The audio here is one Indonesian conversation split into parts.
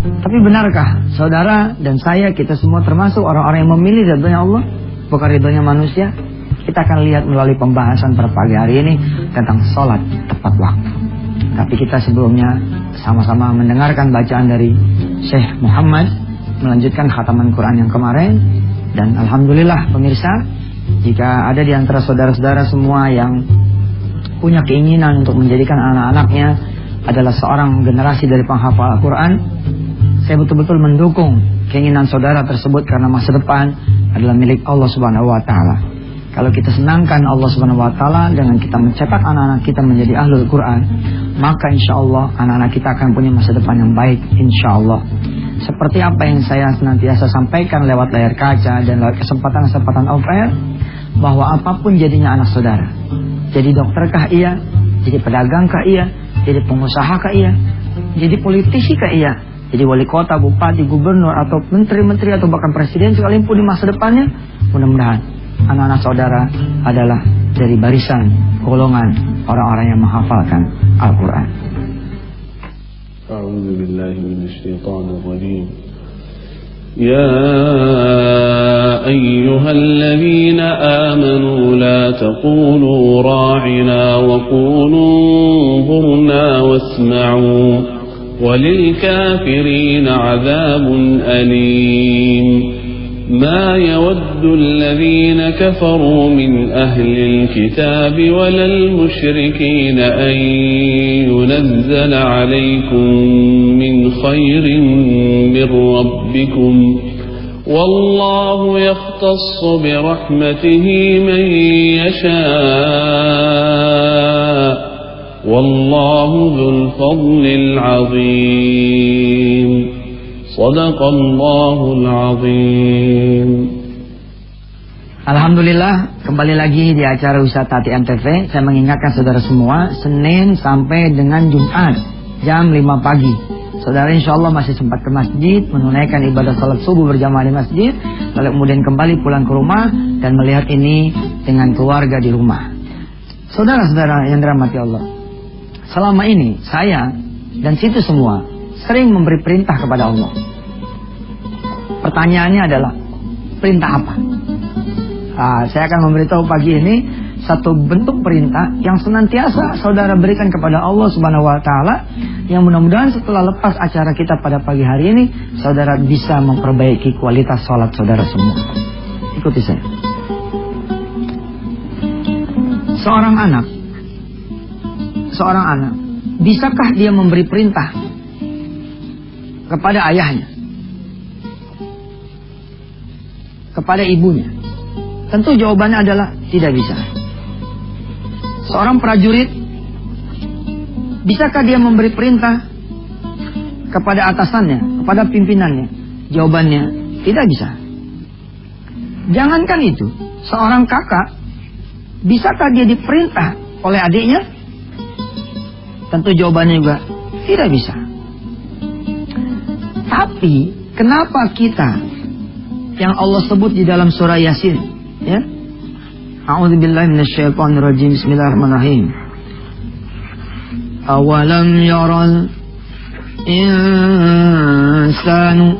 Tapi benarkah saudara dan saya, kita semua termasuk orang-orang yang memilih ridhonya Allah, bukan ridhonya manusia? Kita akan lihat melalui pembahasan pada pagi hari ini tentang sholat tepat waktu. Tapi kita sebelumnya sama-sama mendengarkan bacaan dari Syekh Muhammad melanjutkan khataman Quran yang kemarin. Dan alhamdulillah pemirsa, jika ada di antara saudara-saudara semua yang punya keinginan untuk menjadikan anak-anaknya adalah seorang generasi dari penghafal Al-Quran, saya betul-betul mendukung keinginan saudara tersebut, karena masa depan adalah milik Allah Subhanahu wa Ta'ala. Kalau kita senangkan Allah Subhanahu wa Ta'ala dengan kita mencetak anak-anak kita menjadi ahlul Quran, maka insya Allah anak-anak kita akan punya masa depan yang baik, insya Allah. Seperti apa yang saya senantiasa sampaikan lewat layar kaca dan lewat kesempatan-kesempatan off-air, bahwa apapun jadinya anak saudara, jadi dokterkah iya, jadi pedagangkah iya, jadi pengusahakah iya, jadi politisikah iya, jadi wali kota, bupati, gubernur, atau menteri-menteri, atau bahkan presiden sekalipun di masa depannya, mudah-mudahan anak-anak saudara adalah dari barisan golongan orang-orang yang menghafalkan Al-Quran. A'udzu billahi minasy syaithanir rajim. Ya ayyuhalladzina amanu la taqulu ra'ina wa qulu anzurna wasma'u walil kafirina 'adzabun alim. ما يود الذين كفروا من أهل الكتاب ولا المشركين أن ينزل عليكم من خير من ربكم والله يختص برحمته من يشاء والله ذو الفضل العظيم. Sadaqallahul azim. Alhamdulillah, kembali lagi di acara Wisata Hati MTV. Saya mengingatkan saudara semua, Senin sampai dengan Jumat jam 5 pagi. Saudara insya Allah masih sempat ke masjid, menunaikan ibadah salat subuh berjamaah di masjid, lalu kemudian kembali pulang ke rumah dan melihat ini dengan keluarga di rumah. Saudara-saudara yang dirahmati Allah, selama ini saya dan situ semua sering memberi perintah kepada Allah. Pertanyaannya adalah, perintah apa? Saya akan memberitahu pagi ini satu bentuk perintah yang senantiasa saudara berikan kepada Allah Subhanahu wa Ta'ala, yang mudah-mudahan setelah lepas acara kita pada pagi hari ini, saudara bisa memperbaiki kualitas sholat saudara semua. Ikuti saya. Seorang anak, bisakah dia memberi perintah kepada ayahnya, kepada ibunya? Tentu jawabannya adalah tidak bisa. Seorang prajurit, bisakah dia memberi perintah kepada atasannya, kepada pimpinannya? Jawabannya tidak bisa. Jangankan itu, seorang kakak, bisakah dia diperintah oleh adiknya? Tentu jawabannya juga tidak bisa. Tapi kenapa kita yang Allah sebut di dalam surah Yasin, ya? A'udzubillahi minasyaitonirrajim. Bismillahirrahmanirrahim. Awalam yaral insanu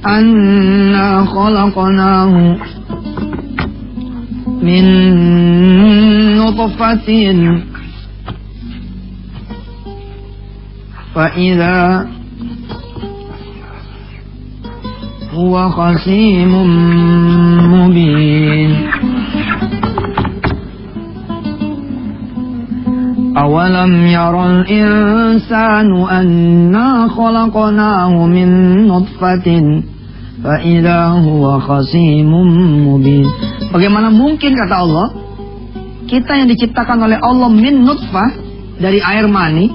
anna khalaqnahu min nutfatin fa idza huwa khasimun mubin. Awalam yaral insanu anna khalaqnahu min nutfatin fa idza huwa khasimun mubin. Bagaimana mungkin, kata Allah, kita yang diciptakan oleh Allah min nutfah, dari air mani,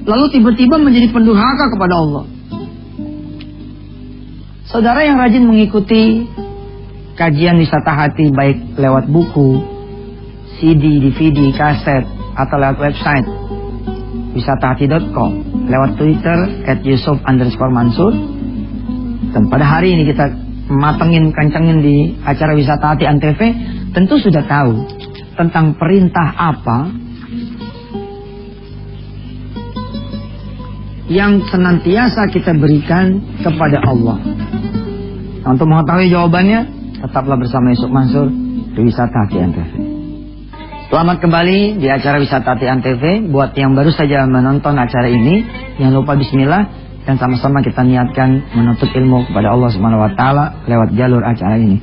lalu tiba-tiba menjadi pendurhaka kepada Allah. Saudara yang rajin mengikuti kajian Wisata Hati, baik lewat buku, CD, DVD, kaset, atau lewat website wisatahati.com, lewat Twitter @yusuf_mansur, dan pada hari ini kita kencengin di acara Wisata Hati Antv, tentu sudah tahu tentang perintah apa yang senantiasa kita berikan kepada Allah? Nah, untuk mengetahui jawabannya, tetaplah bersama Yusuf Mansur di Wisata Hati Antv. Selamat kembali di acara Wisata Hati Antv. Buat yang baru saja menonton acara ini, jangan lupa bismillah dan sama-sama kita niatkan menuntut ilmu kepada Allah Subhanahu wa taala lewat jalur acara ini.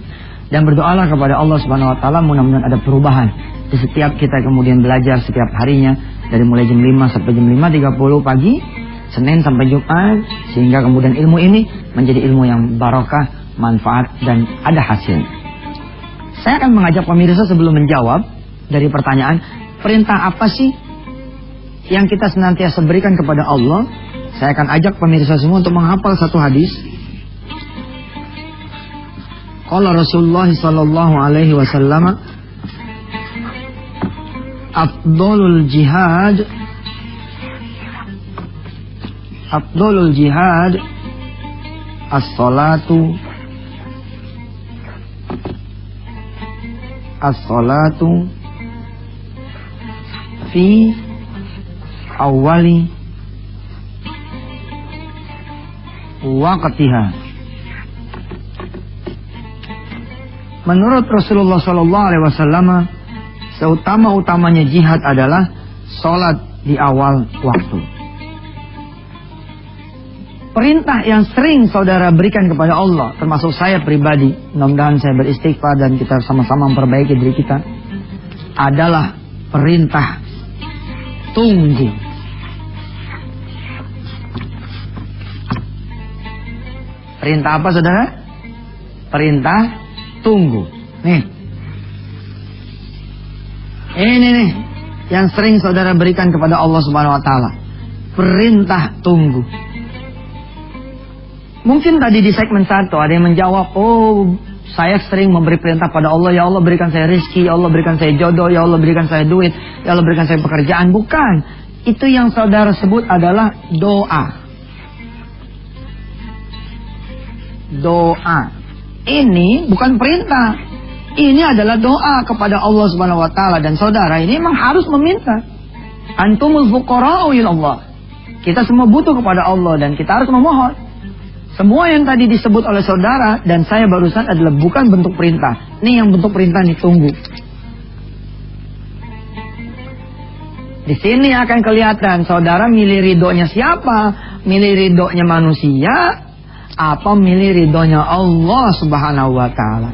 Dan berdoalah kepada Allah Subhanahu wa taala mudah-mudahan ada perubahan di setiap kita kemudian belajar setiap harinya dari mulai jam 5 sampai jam 5.30 pagi, Senin sampai Jumat, sehingga kemudian ilmu ini menjadi ilmu yang barokah, manfaat dan ada hasil. Saya akan mengajak pemirsa sebelum menjawab dari pertanyaan, perintah apa sih yang kita senantiasa berikan kepada Allah? Saya akan ajak pemirsa semua untuk menghafal satu hadis. Qala Rasulullah sallallahu alaihi wasallam, afdalul jihad as-salatu fi awali waqtiha. Menurut Rasulullah sallallahu alaihi wasallam, seutama-utamanya jihad adalah salat di awal waktu. Perintah yang sering saudara berikan kepada Allah, termasuk saya pribadi, mudah-mudahan saya beristighfar dan kita sama-sama memperbaiki diri kita, adalah perintah tunggu. Perintah apa saudara? Perintah tunggu. Ini nih yang sering saudara berikan kepada Allah Subhanahu wa taala. Perintah tunggu. Mungkin tadi di segmen 1 ada yang menjawab, oh saya sering memberi perintah pada Allah, ya Allah berikan saya rezeki, ya Allah berikan saya jodoh, ya Allah berikan saya duit, ya Allah berikan saya pekerjaan. Bukan. Itu yang saudara sebut adalah doa. Doa. Ini bukan perintah. Ini adalah doa kepada Allah Subhanahu wa taala, dan saudara ini memang harus meminta. Antumul fuqara'u ilallah. Kita semua butuh kepada Allah dan kita harus memohon. Semua yang tadi disebut oleh saudara dan saya barusan adalah bukan bentuk perintah. Ini yang bentuk perintah nih, tunggu. Di sini akan kelihatan saudara milih ridhonya siapa? Milih ridhonya manusia apa milih ridhonya Allah Subhanahu wa taala?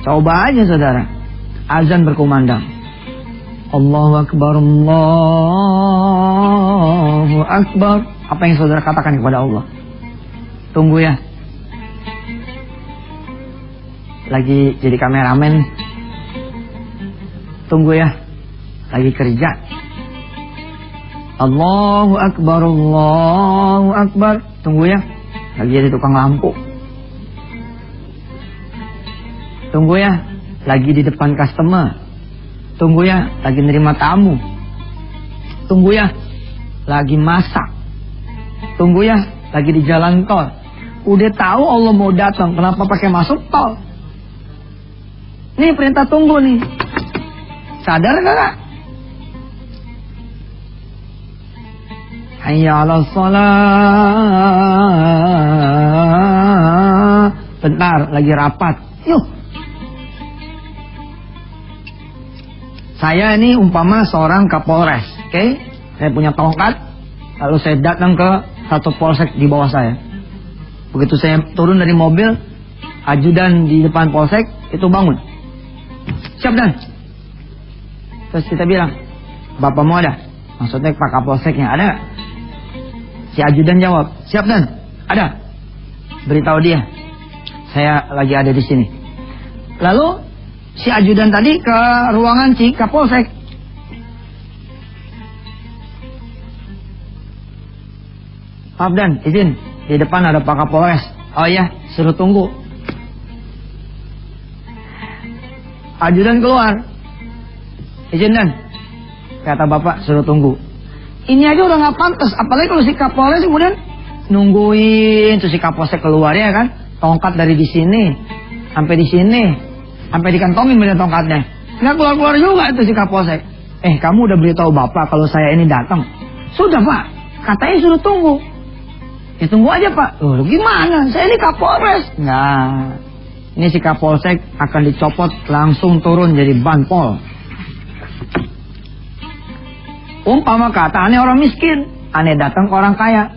Coba aja saudara. Azan berkumandang. Allahu Akbar, Allahu Akbar. Apa yang saudara katakan kepada Allah? Tunggu ya. Lagi jadi kameramen. Tunggu ya. Lagi kerja. Allahu Akbar, Allahu Akbar. Tunggu ya. Lagi jadi tukang lampu. Tunggu ya. Lagi di depan customer. Tunggu ya, lagi nerima tamu. Tunggu ya, lagi masak. Tunggu ya, lagi di jalan tol. Udah tahu Allah mau datang, kenapa pakai masuk tol? Nih perintah tunggu nih. Sadar gak? Hayya 'alas shalah. Bentar, lagi rapat. Yuk. Saya ini umpama seorang Kapolres, oke? Saya punya tongkat, lalu saya datang ke satu polsek di bawah saya. Begitu saya turun dari mobil, ajudan di depan polsek itu bangun. Siap Dan. Terus kita bilang, Bapakmu ada? Maksudnya Pak Kapolseknya ada gak? Si ajudan jawab, siap Dan, ada. Beritahu dia, saya lagi ada di sini. Lalu si ajudan tadi ke ruangan si Kapolsek. Maaf Dan, izin, di depan ada Pak Kapolres. Oh iya, suruh tunggu. Ajudan keluar. Izin Dan, kata Bapak suruh tunggu. Ini aja udah gak pantas, apalagi kalau si Kapolres kemudian nungguin terus si Kapolsek keluar ya kan. Tongkat dari di sini sampai di sini. Sampai dikantongin bener tongkatnya. Nggak keluar-keluar juga itu si Kapolsek. kamu udah beritahu bapak kalau saya ini datang? Sudah pak, katanya suruh tunggu. Ya tunggu aja pak. Loh gimana, saya ini Kapolres. Nah, ini si Kapolsek akan dicopot, langsung turun jadi banpol. Umpama kata aneh orang miskin, aneh datang ke orang kaya.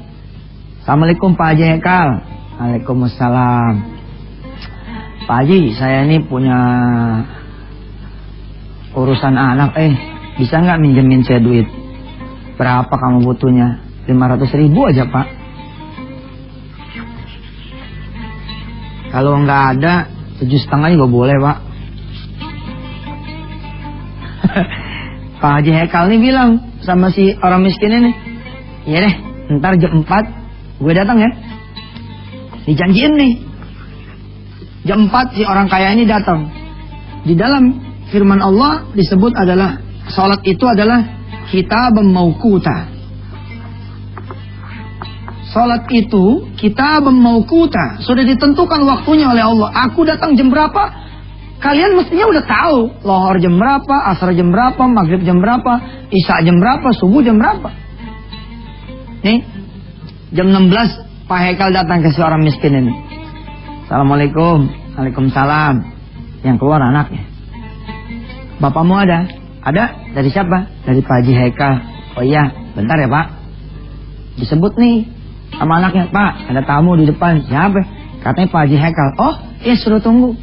Assalamualaikum Pak Haji Hekal. Waalaikumsalam. Pak Haji, saya ini punya urusan anak. Bisa nggak minjemin saya duit? Berapa kamu butuhnya? 500.000 aja Pak. Kalau nggak ada 7,5 juga boleh Pak. Pak Haji Hekal ini bilang sama si orang miskin ini, iya deh, ntar jam 4 gue datang ya. Dijanjiin nih, jam 4 si orang kaya ini datang. Di dalam firman Allah disebut adalah salat itu adalah kitabun mauquta. Salat itu kitabun mauquta, sudah ditentukan waktunya oleh Allah. Aku datang jam berapa? Kalian mestinya udah tahu. Lohor jam berapa, asar jam berapa, maghrib jam berapa, isya jam berapa, subuh jam berapa. Nih, jam 16 Pak Hekal datang ke si orang miskin ini. Assalamualaikum. Waalaikumsalam. Yang keluar anaknya. Bapakmu ada? Ada? Dari siapa? Dari Pak Haji Hekal. Oh iya, bentar ya Pak. Disebut nih sama anaknya, Pak, ada tamu di depan. Siapa? Katanya Pak Haji Hekal. Oh, iya suruh tunggu.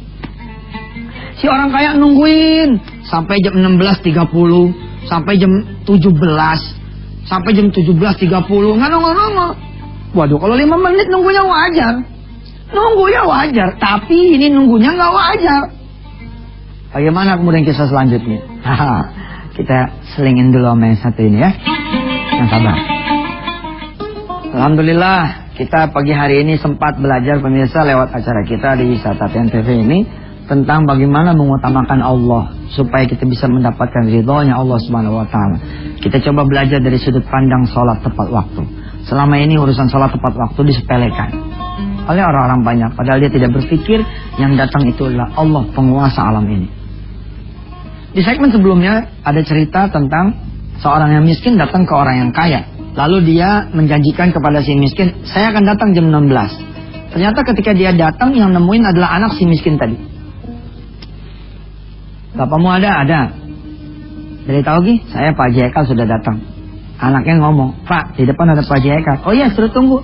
Si orang kaya nungguin sampai jam 16.30, sampai jam 17, sampai jam 17.30, nggak nongol-nongol. Waduh, kalau 5 menit nunggunya wajar. Nunggunya wajar, tapi ini nunggunya nggak wajar. Bagaimana kemudian kisah selanjutnya? Kita selingin dulu sama yang satu ini ya. Yang sabar. Alhamdulillah, kita pagi hari ini sempat belajar pemirsa lewat acara kita di Wisata TV ini tentang bagaimana mengutamakan Allah supaya kita bisa mendapatkan ridhonya Allah Subhanahu wa taala. Kita coba belajar dari sudut pandang sholat tepat waktu. Selama ini urusan sholat tepat waktu disepelekan oleh orang-orang banyak, padahal dia tidak berpikir yang datang itu adalah Allah, penguasa alam ini. Di segmen sebelumnya ada cerita tentang seorang yang miskin datang ke orang yang kaya. Lalu dia menjanjikan kepada si miskin, saya akan datang jam 16. Ternyata ketika dia datang, yang nemuin adalah anak si miskin tadi. Bapakmu ada? Ada. Dari tahu Gi, saya Pak Haji Hekal sudah datang. Anaknya ngomong, Pak, di depan ada Pak Haji Hekal. Oh iya, suruh tunggu.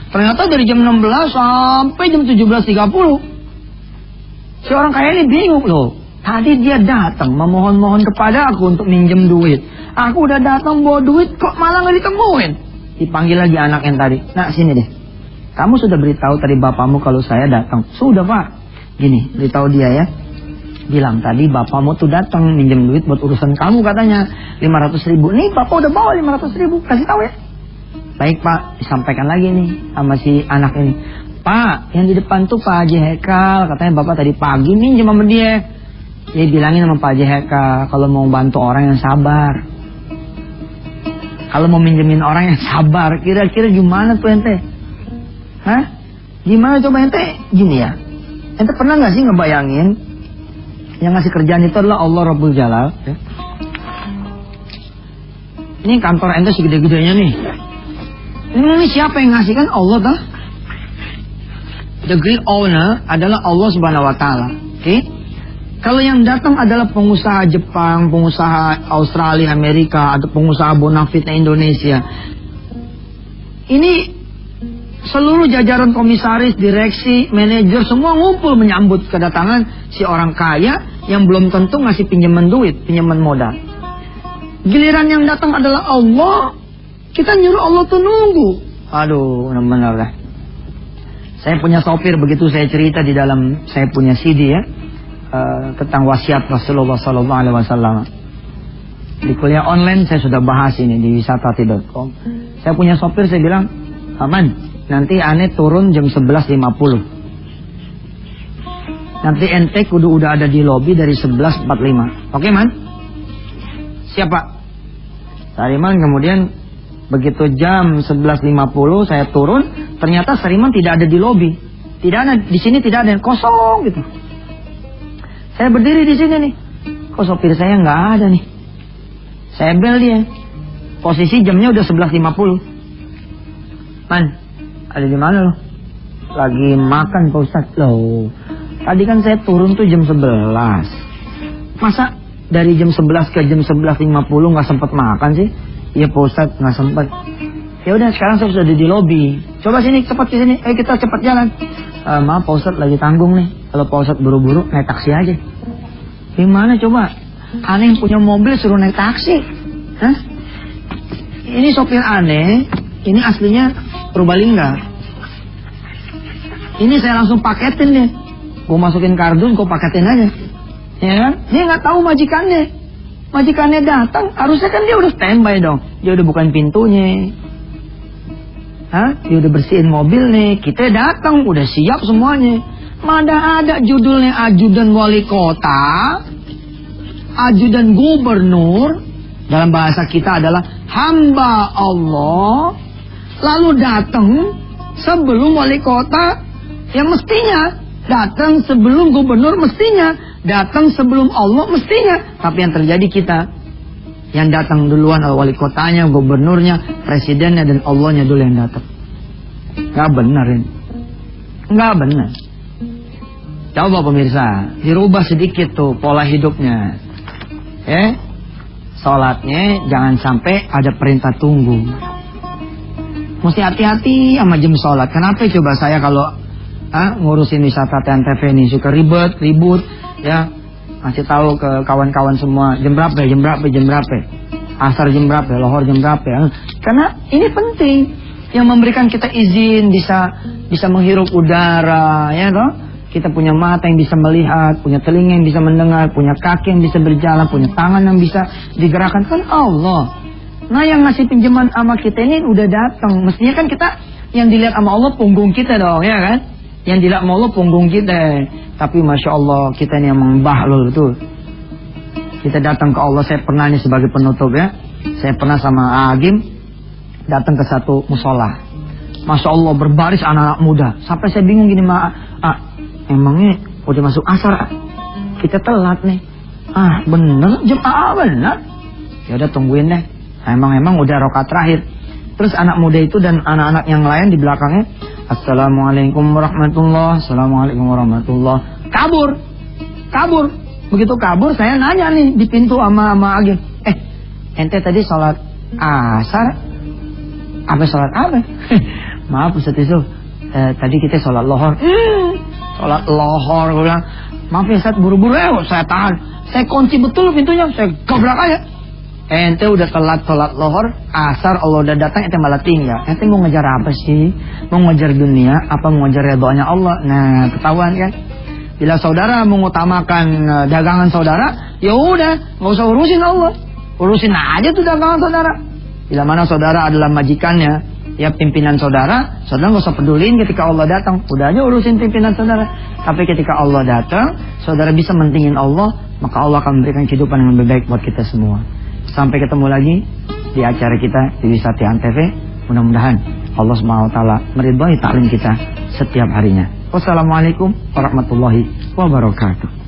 Ternyata dari jam 16 sampai jam 17.30. Si orang kaya ini bingung loh. Tadi dia datang memohon-mohon kepada aku untuk minjem duit. Aku udah datang bawa duit, kok malah nggak ditemuin. Dipanggil lagi anak yang tadi. Nah, sini deh. Kamu sudah beritahu tadi bapakmu kalau saya datang. Sudah Pak. Gini, beritahu dia ya. Bilang tadi bapakmu tuh datang minjem duit buat urusan kamu katanya 500.000. Nih bapak udah bawa 500.000. Kasih tahu ya. Baik Pak, disampaikan lagi nih sama si anak ini. Pak, yang di depan tuh Pak Haji Hekal. Katanya bapak tadi pagi minjem sama dia. Dia bilangin sama Pak Haji Hekal kalau mau bantu orang yang sabar. Kalau mau minjemin orang yang sabar, kira-kira gimana tuh ente? Hah? Gimana coba ente? Gini ya. Ente pernah nggak sih ngebayangin yang ngasih kerjaan itu adalah Allah Rabbul Jalal ya? Ini kantor ente segede-gedenya nih. Ini siapa yang ngasih? Kan Allah dah. The great owner adalah Allah Subhanahu wa taala. Oke? Kalau yang datang adalah pengusaha Jepang, pengusaha Australia, Amerika, atau pengusaha bonafit Indonesia. Ini seluruh jajaran komisaris, direksi, manajer semua ngumpul menyambut kedatangan si orang kaya yang belum tentu ngasih pinjaman duit, pinjaman modal. Giliran yang datang adalah Allah, kita nyuruh Allah tuh nunggu. Aduh, benar-benar lah. Saya punya sopir, begitu saya cerita di dalam saya punya CD ya, tentang wasiat Rasulullah SAW. Di kuliah online saya sudah bahas ini di wisata.com. Saya punya sopir, saya bilang, aman, nanti aneh turun jam 11.50. Nanti ente kudu udah ada di lobi dari 11.45. Oke man? Siapa? Sariman kemudian begitu jam 11.50 saya turun, ternyata Sariman tidak ada di lobi. Tidak ada, di sini tidak ada, kosong gitu. Saya berdiri di sini nih. Kok sopir saya nggak ada nih? Saya bel dia. Posisi jamnya udah 11.50. Man, ada di mana lo? Lagi makan Pak Ustadz. Loh, tadi kan saya turun tuh jam 11. Masa dari jam 11 ke jam 11.50 nggak sempat makan sih? Iya Pak Ustadz, nggak sempat. Ya udah, sekarang saya sudah di lobi. Coba sini, cepat ke sini. Ayo kita cepat jalan. Maaf Pak Ustadz, lagi tanggung nih. Kalau Pak Ustadz buru-buru, naik taksi aja. Gimana coba? Aneh yang punya mobil suruh naik taksi. Hah? Ini sopir aneh. Ini aslinya Purbalingga. Ini saya langsung paketin deh. Gue masukin kardus, gue paketin aja. Ya kan? Dia nggak tahu majikannya. Majikannya datang, harusnya kan dia udah standby dong. Dia udah bukain pintunya. Hah? Dia udah bersihin mobil nih. Kita datang, udah siap semuanya. Mana ada judulnya ajudan wali kota, ajudan gubernur. Dalam bahasa kita adalah hamba Allah. Lalu datang sebelum wali kota, yang mestinya datang sebelum gubernur, mestinya datang sebelum Allah, mestinya. Tapi yang terjadi kita, yang datang duluan adalah wali kotanya, gubernurnya, presidennya, dan Allahnya dulu yang datang. Nggak benar ini. Nggak benar. Coba pemirsa, dirubah sedikit tuh pola hidupnya. Sholatnya jangan sampai ada perintah tunggu. Mesti hati-hati sama jam sholat. Kenapa coba saya kalau ngurusin wisata TNTV ini suka ribut, ya, ngasih tahu ke kawan-kawan semua jam berapa, asar jam berapa, lohor jam berapa. Karena ini penting, yang memberikan kita izin bisa menghirup udara, ya toh. Kita punya mata yang bisa melihat, punya telinga yang bisa mendengar, punya kaki yang bisa berjalan, punya tangan yang bisa digerakkan, kan Allah. Nah yang ngasih pinjaman sama kita ini udah datang. Mestinya kan kita yang dilihat sama Allah punggung kita dong, ya kan? Yang dilihat sama Allah punggung kita. Tapi Masya Allah, kita ini yang membahlul betul. Kita datang ke Allah. Saya pernah ini sebagai penutup ya, saya pernah sama Agim datang ke satu musola. Masya Allah, berbaris anak-anak muda. Sampai saya bingung gini, emangnya udah masuk asar? Kita telat nih. Bener, jemaah bener. Ya udah tungguin deh. Emang udah rakaat terakhir. Terus anak muda itu dan anak-anak yang lain di belakangnya, Assalamualaikum warahmatullahi, Assalamualaikum warahmatullahi. Kabur. Begitu kabur, saya nanya nih di pintu sama Agim. Ente tadi sholat asar? Apa sholat apa? Maaf Ustaz Yusuf, tadi kita sholat lohor. Sholat lohor, gue bilang. Maaf ya Ustaz, buru-buru saya tahan. Saya kunci betul pintunya, saya gobrak aja. Ente udah telat sholat lohor, asar Allah udah datang, ente malah tinggal. Ente mau ngejar apa sih? Mau ngejar dunia, apa mau ngejar ridhonya Allah? Nah, ketahuan kan? Bila saudara mengutamakan dagangan saudara, ya udah, nggak usah urusin Allah. Urusin aja tuh dagangan saudara. Bila mana saudara adalah majikannya, ya pimpinan saudara nggak usah pedulin ketika Allah datang. Udah aja urusin pimpinan saudara. Tapi ketika Allah datang, saudara bisa mentingin Allah, maka Allah akan memberikan kehidupan yang lebih baik buat kita semua. Sampai ketemu lagi di acara kita di Wisata Antv. Mudah-mudahan Allah SWT meridhai taklim kita setiap harinya. Wassalamualaikum warahmatullahi wabarakatuh.